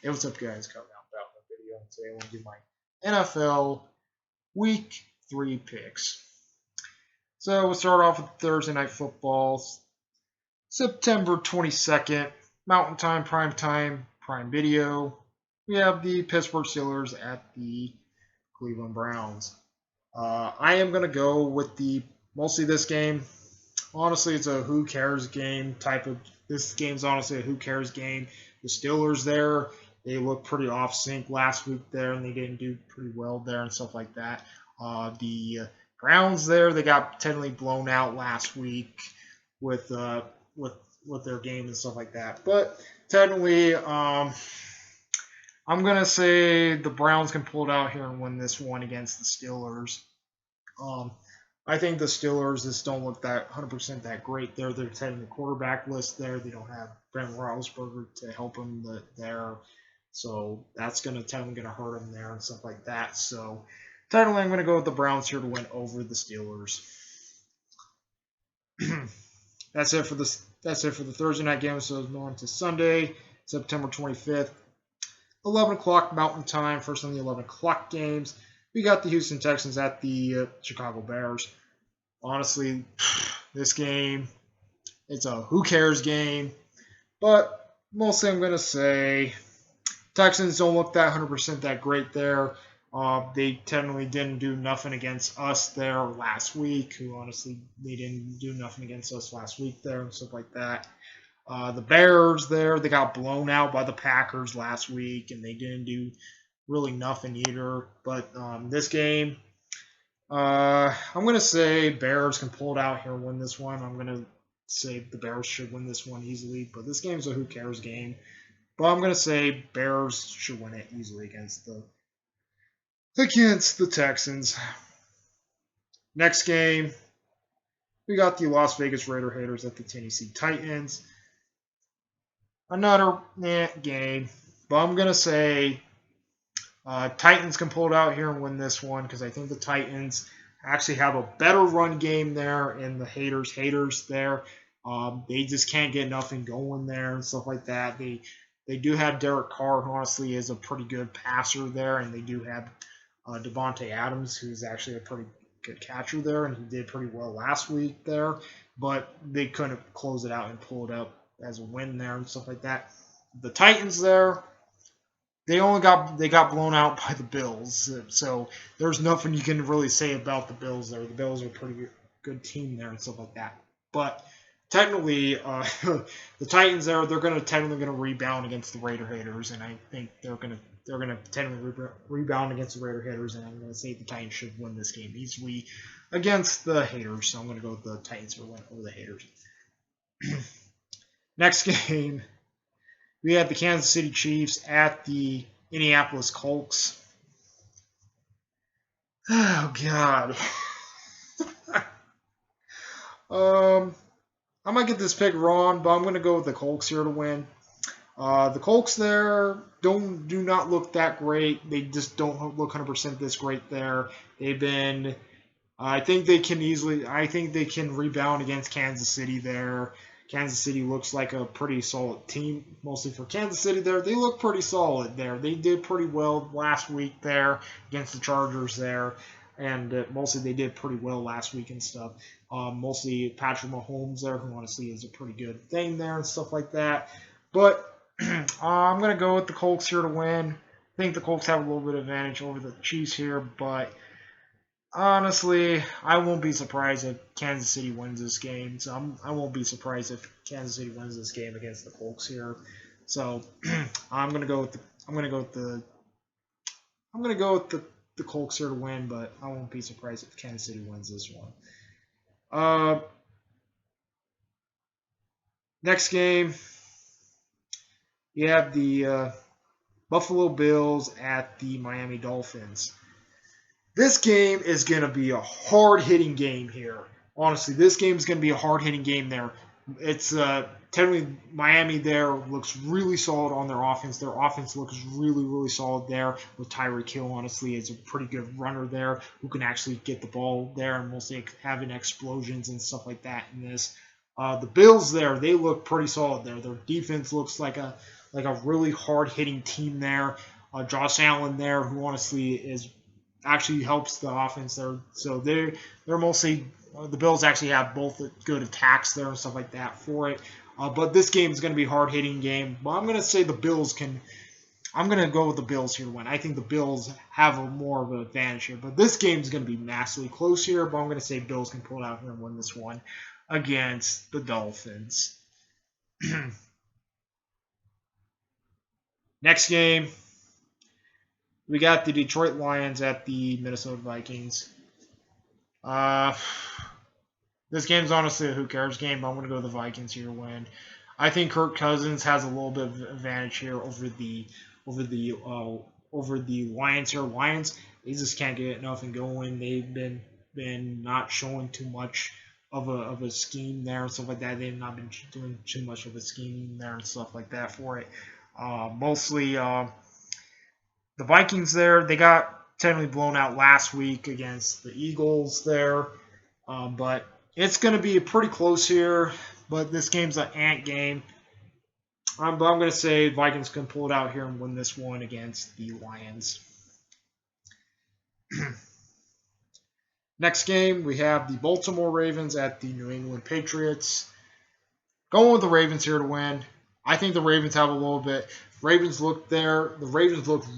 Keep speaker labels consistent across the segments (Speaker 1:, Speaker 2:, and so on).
Speaker 1: Hey, what's up, guys? Coming out about my video, and today I want to do my NFL Week 3 picks. So we'll start off with Thursday Night Football, September 22nd, Mountain Time, Prime Video. We have the Pittsburgh Steelers at the Cleveland Browns. I am going to go with mostly this game. Honestly, it's a who cares game this game's honestly a who cares game. The Steelers there, they looked pretty off sync last week there, and they didn't do pretty well there and stuff like that. The Browns there, they got technically blown out last week with their game and stuff like that. But technically, I'm gonna say the Browns can pull it out here and win this one against the Steelers. I think the Steelers just don't look that 100% that great there. They're heading the quarterback list there. They don't have Brent Roethlisberger to help them there. So that's technically going to hurt them there and stuff like that. So technically I'm going to go with the Browns here to win over the Steelers. That's it for the Thursday night game. So it's on to Sunday, September 25th. 11 o'clock Mountain Time, first on the 11 o'clock games. We got the Houston Texans at the Chicago Bears. Honestly, this game, it's a who cares game. But mostly I'm going to say Texans don't look that 100% that great there. They technically didn't do nothing against us there last week. They didn't do nothing against us last week there and stuff like that. The Bears there, they got blown out by the Packers last week, and they didn't do really nothing either. But this game, I'm going to say Bears can pull it out here and win this one. I'm going to say the Bears should win this one easily. But this game's a who cares game. But I'm going to say Bears should win it easily against the Texans. Next game, we got the Las Vegas Raider haters at the Tennessee Titans. Another game. But I'm going to say Titans can pull it out here and win this one because I think the Titans actually have a better run game there, and the haters there. They just can't get nothing going there and stuff like that. They do have Derek Carr, who honestly is a pretty good passer there, and they do have Devontae Adams, who's actually a pretty good catcher there, and he did pretty well last week there, but they couldn't close it out and pull it up as a win there and stuff like that. The Titans there, they got blown out by the Bills, so there's nothing you can really say about the Bills there. The Bills are a pretty good team there and stuff like that. But technically, the Titans there, they're technically going to rebound against the Raider haters, and I think they're going to technically rebound against the Raider haters, and I'm going to say the Titans should win this game easily against the haters. So I'm going to go with the Titans for win over the haters. Next game, we have the Kansas City Chiefs at the Indianapolis Colts. Oh, God. I might get this pick wrong, but I'm going to go with the Colts here to win. The Colts there do not look that great. They just don't look 100% this great there. They've been... I think they can rebound against Kansas City there. Kansas City looks like a pretty solid team, mostly for Kansas City there. They look pretty solid there. They did pretty well last week there against the Chargers there, and mostly they did pretty well last week and stuff. Mostly Patrick Mahomes there, who honestly is a pretty good thing there and stuff like that. But I'm going to go with the Colts here to win. I think the Colts have a little bit of advantage over the Chiefs here, but honestly, I won't be surprised if Kansas City wins this game. So I won't be surprised if Kansas City wins this game against the Colts here. So I'm gonna go with the Colts here to win, but I won't be surprised if Kansas City wins this one. Next game, you have the Buffalo Bills at the Miami Dolphins. This game is going to be a hard-hitting game here. Honestly, this game is going to be a hard-hitting game there. It's technically Miami there looks really solid on their offense. Their offense looks really, really solid there with Tyreek Hill, honestly, is a pretty good runner there who can actually get the ball there and mostly having explosions and stuff like that in this. The Bills there, they look pretty solid there. Their defense looks like a like a really hard hitting team there. Josh Allen there, who honestly is actually helps the offense there. So they're mostly the Bills actually have both good attacks there and stuff like that for it. But this game is going to be a hard hitting game. But I'm going to say the Bills can. I'm going to go with the Bills here to win. I think the Bills have a more of an advantage here. But this game is going to be massively close here. But I'm going to say Bills can pull it out here and win this one against the Dolphins. Next game, we got the Detroit Lions at the Minnesota Vikings. This game's honestly a who cares game, but I'm going to go with the Vikings here to win. I think Kirk Cousins has a little bit of advantage here over the Lions here. Lions, they just can't get nothing going. They've been not showing too much of a scheme there and stuff like that. They've not been doing too much of a scheme there and stuff like that for it. Mostly the Vikings there, they got technically blown out last week against the Eagles there, but it's going to be pretty close here. But this game's an ant game. But I'm going to say Vikings can pull it out here and win this one against the Lions. Next game, we have the Baltimore Ravens at the New England Patriots. Going with the Ravens here to win. I think the Ravens have a little bit. The Ravens look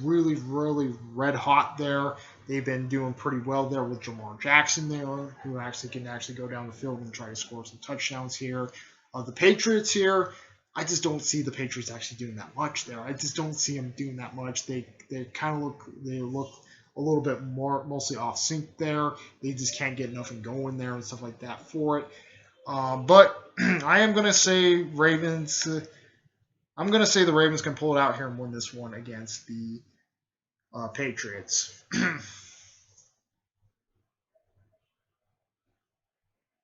Speaker 1: really, really red hot there. They've been doing pretty well there with Jamar Jackson there, who can go down the field and try to score some touchdowns here. The Patriots here, I just don't see the Patriots actually doing that much there. I just don't see them doing that much. They look a little bit more mostly off sync there. They just can't get nothing going there and stuff like that for it. But I am gonna say Ravens. I'm gonna say the Ravens can pull it out here and win this one against the Patriots.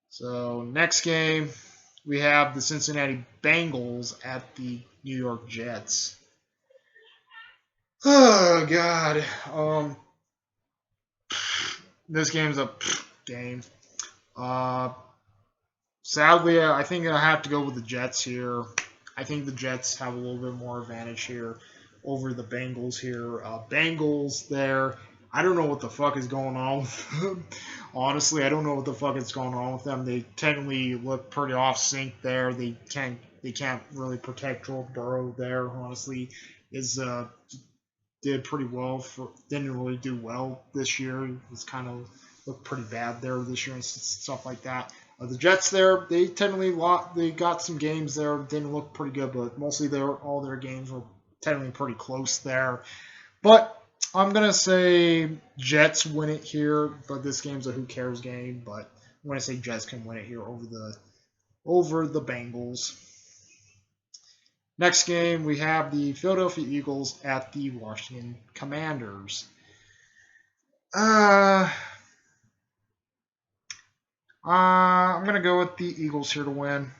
Speaker 1: So next game, we have the Cincinnati Bengals at the New York Jets. Oh God, this game's a game. Sadly, I think I have to go with the Jets here. I think the Jets have a little bit more advantage here over the Bengals here. Bengals there. I don't know what the fuck is going on with them. Honestly, I don't know what the fuck is going on with them. They technically look pretty off sync there. They can't really protect Joe Burrow there. Honestly, did pretty well didn't really do well this year. It's kind of looked pretty bad there this year and stuff like that. The Jets there, they got some games there, didn't look pretty good, but mostly all their games were technically pretty close there. But I'm gonna say Jets win it here, but this game's a who cares game. But I'm gonna say Jets can win it here over the Bengals. Next game, we have the Philadelphia Eagles at the Washington Commanders. I'm going to go with the Eagles here to win.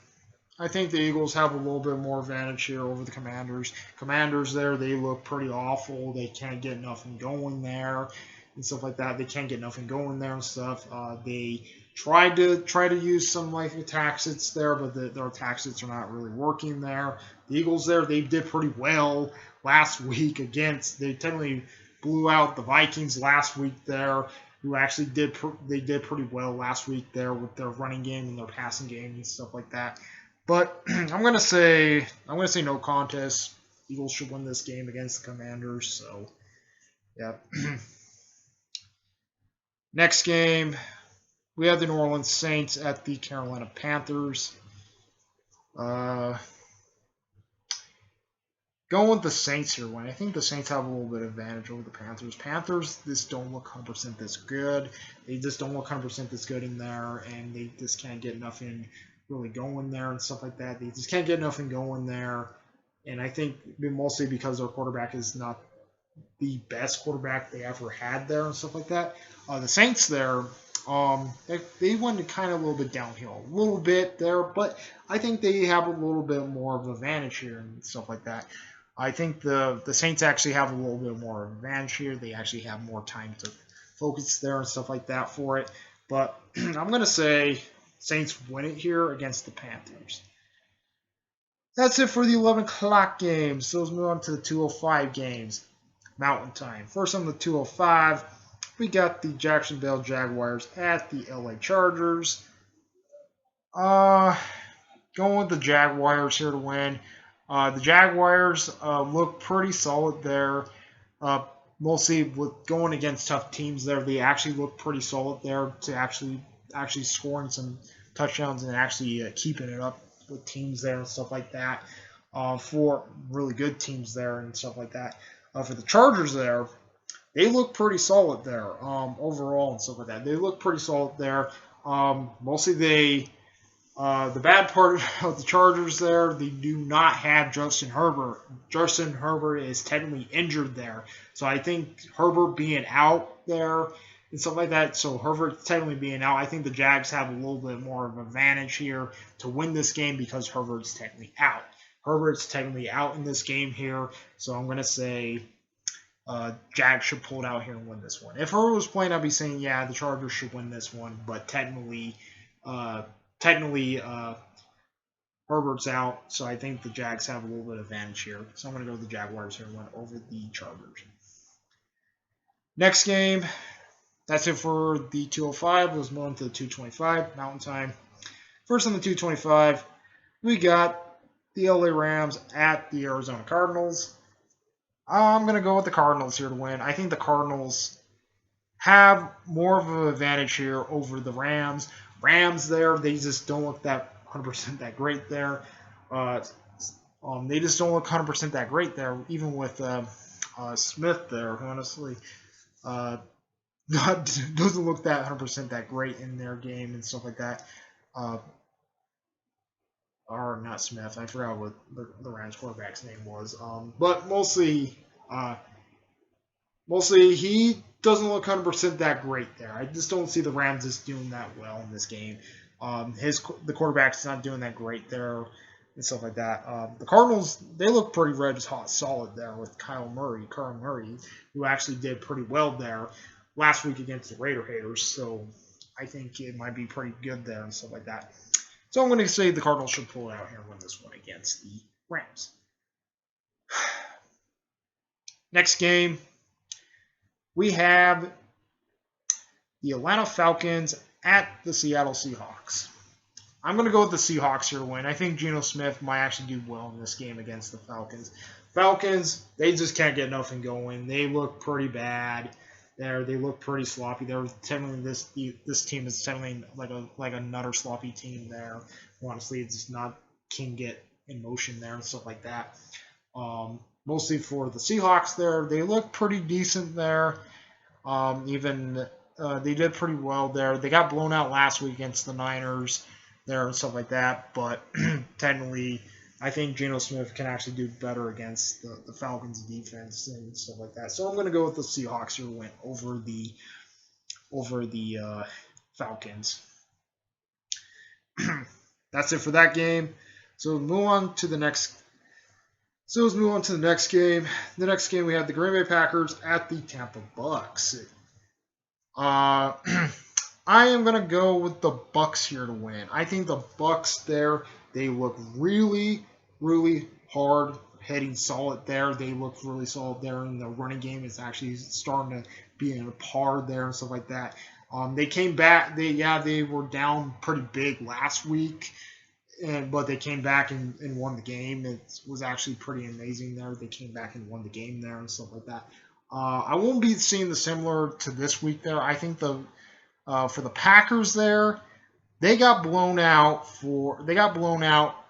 Speaker 1: I think the Eagles have a little bit more advantage here over the Commanders. Commanders there, they look pretty awful. They can't get nothing going there and stuff like that. They can't get nothing going there and stuff. They tried to use some attack sits there, but their attack sits are not really working there. The Eagles there, they did pretty well last week they technically blew out the Vikings last week there, who actually did pretty well last week there with their running game and their passing game and stuff like that. But I'm gonna say no contest. Eagles should win this game against the Commanders. So yeah. Next game, we have the New Orleans Saints at the Carolina Panthers. Going with the Saints here, I think the Saints have a little bit of advantage over the Panthers. Panthers just don't look 100% this good. They just don't look 100% this good in there, and they just can't get nothing really going there and stuff like that. They just can't get nothing going there, and I think mostly because their quarterback is not the best quarterback they ever had there and stuff like that. The Saints there, they went kind of a little bit downhill, a little bit there, but I think they have a little bit more of an advantage here and stuff like that. I think the Saints actually have a little bit more advantage here. They actually have more time to focus there and stuff like that for it. But I'm going to say Saints win it here against the Panthers. That's it for the 11 o'clock games. So let's move on to the 2:05 games. Mountain Time. First on the 2:05, we got the Jacksonville Jaguars at the LA Chargers. Uh, Going with the Jaguars here to win. The Jaguars look pretty solid there. Mostly with going against tough teams there, they actually look pretty solid there to actually scoring some touchdowns and actually keeping it up with teams there and stuff like that. For really good teams there and stuff like that. For the Chargers there, they look pretty solid there overall and stuff like that. They look pretty solid there. Mostly the bad part of the Chargers there, they do not have Justin Herbert. Justin Herbert is technically injured there. So I think Herbert being out there and stuff like that, so Herbert technically being out, I think the Jags have a little bit more of an advantage here to win this game because Herbert's technically out. Herbert's technically out in this game here, so I'm going to say Jags should pull it out here and win this one. If Herbert was playing, I'd be saying, yeah, the Chargers should win this one, but technically, Herbert's out, so I think the Jags have a little bit of advantage here. So I'm going to go with the Jaguars here and win over the Chargers. Next game, that's it for the 2:05. Let's move on to the 2:25 Mountain Time. First on the 2:25, we got the LA Rams at the Arizona Cardinals. I'm going to go with the Cardinals here to win. I think the Cardinals have more of an advantage here over the Rams. Rams there, they just don't look that 100% that great there. They just don't look 100% that great there, even with Smith there, who honestly doesn't look that 100% that great in their game and stuff like that. Or not Smith, I forgot what the Rams quarterback's name was. But mostly he doesn't look 100% that great there. I just don't see the Rams just doing that well in this game. The quarterback's not doing that great there and stuff like that. The Cardinals, they look pretty red hot solid there with Kyler Murray, who actually did pretty well there last week against the Raider haters. So I think it might be pretty good there and stuff like that. So I'm going to say the Cardinals should pull it out here and win this one against the Rams. Next game, we have the Atlanta Falcons at the Seattle Seahawks. I'm going to go with the Seahawks here to win. I think Geno Smith might actually do well in this game against the Falcons. Falcons, they just can't get nothing going. They look pretty bad. They look pretty sloppy. They're technically this team is technically like another sloppy team there. Honestly, it's just not can get in motion there and stuff like that. Mostly for the Seahawks there, they look pretty decent there. They did pretty well there. They got blown out last week against the Niners there and stuff like that. But technically, I think Geno Smith can actually do better against the Falcons defense and stuff like that. So I'm going to go with the Seahawks who went over the Falcons. That's it for that game. So let's move on to the next game. The next game we have the Green Bay Packers at the Tampa Bucks. I am gonna go with the Bucks here to win. I think the Bucks there, they look really, really hard hitting solid there. They look really solid there, and the running game is actually starting to be in a par there and stuff like that. They came back. They were down pretty big last week, but they came back and won the game. It was actually pretty amazing there. They came back and won the game there and stuff like that. I won't be seeing the similar to this week there. I think for the Packers there, they got blown out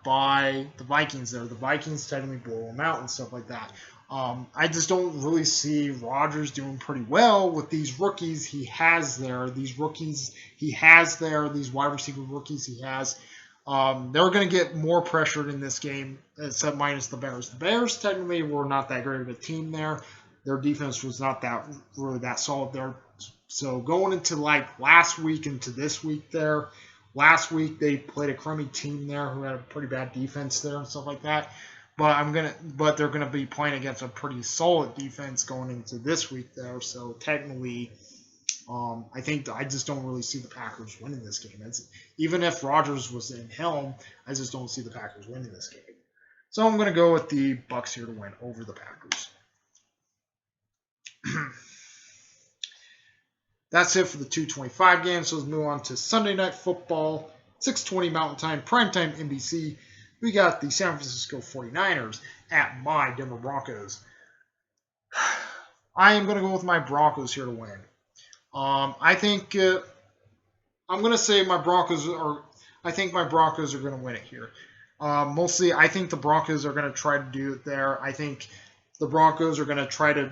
Speaker 1: by the Vikings there. The Vikings technically blew them out and stuff like that. I just don't really see Rodgers doing pretty well with these rookies he has there. These wide receiver rookies he has. They're going to get more pressured in this game, except minus the Bears. The Bears technically were not that great of a team there. Their defense was not that solid there. So going into like last week into this week there, last week they played a crummy team there who had a pretty bad defense there and stuff like that. But they're gonna be playing against a pretty solid defense going into this week there. So technically, I just don't really see the Packers winning this game. Even if Rodgers was in helm, I just don't see the Packers winning this game. So I'm going to go with the Bucks here to win over the Packers. That's it for the 225 games. So let's move on to Sunday Night Football, 6:20 Mountain Time, primetime NBC. We got the San Francisco 49ers at my Denver Broncos. I am going to go with my Broncos here to win. I think I'm going to say my Broncos are. I think my Broncos are going to win it here. Mostly, I think the Broncos are going to try to do it there. I think the Broncos are going to try to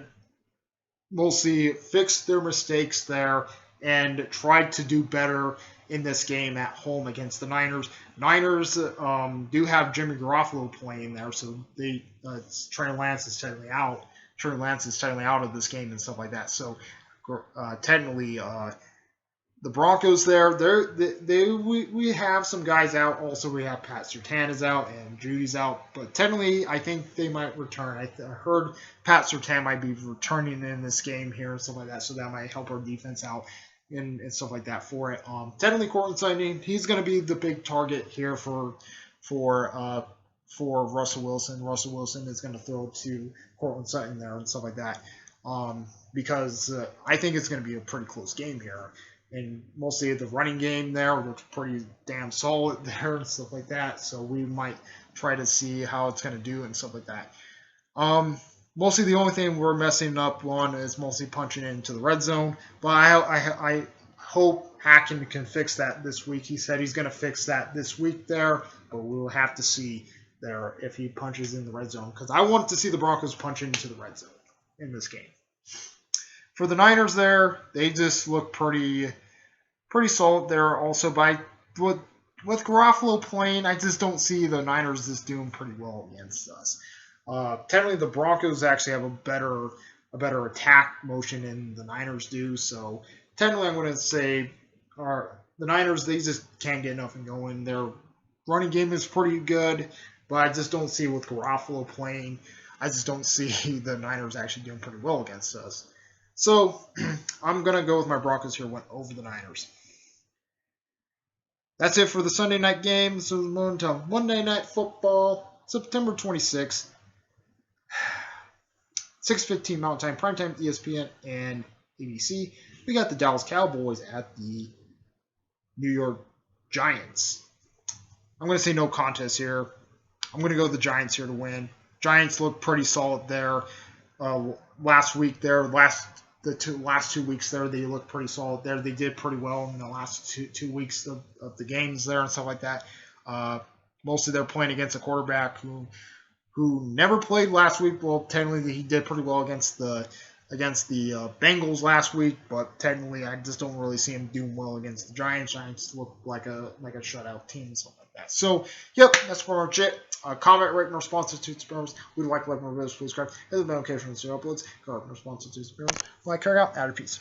Speaker 1: mostly fix their mistakes there and try to do better in this game at home against the Niners. Niners do have Jimmy Garoppolo playing there, so Trey Lance is technically out. Trey Lance is technically out of this game and stuff like that. So technically, the Broncos there, we have some guys out. Also, we have Pat Surtain is out and Judy's out. But technically, I think they might return. I heard Pat Surtain might be returning in this game here and stuff like that. So that might help our defense out and stuff like that for it. Technically, Cortland Sutton, he's going to be the big target here for Russell Wilson. Russell Wilson is going to throw to Cortland Sutton there and stuff like that. Because I think it's going to be a pretty close game here. And mostly the running game there looks pretty damn solid there and stuff like that. So we might try to see how it's going to do and stuff like that. Mostly the only thing we're messing up on is mostly punching into the red zone. But I hope Hacken can fix that this week. He said he's going to fix that this week there. But we'll have to see there if he punches in the red zone. Because I want to see the Broncos punch into the red zone in this game. For the Niners there, they just look pretty solid there. Also, with Garofalo playing, I just don't see the Niners just doing pretty well against us. Technically, the Broncos actually have a better attack motion than the Niners do. So technically, I'm going to say the Niners, they just can't get enough and going. Their running game is pretty good, but I just don't see with Garofalo playing. I just don't see the Niners actually doing pretty well against us. So I'm going to go with my Broncos here, went over the Niners. That's it for the Sunday night game. So we're moving to Monday Night Football, September 26th, 6:15 Mountain Time, primetime ESPN and ABC. We got the Dallas Cowboys at the New York Giants. I'm going to say no contest here. I'm going to go with the Giants here to win. Giants look pretty solid there. Last week there, the last 2 weeks there, they looked pretty solid there. They did pretty well in the last two weeks of the games there and stuff like that. Mostly they're playing against a quarterback who never played last week. Well, technically he did pretty well against the Bengals last week, but technically I just don't really see him doing well against the Giants. Giants look like a shutout team and stuff like that. So, yep, that's pretty much it. Comment, rate, and responses to experiments. We'd like more videos, please subscribe. Hit the notification for the uploads. Comment, responses to experiments. Like, carry out, out of peace.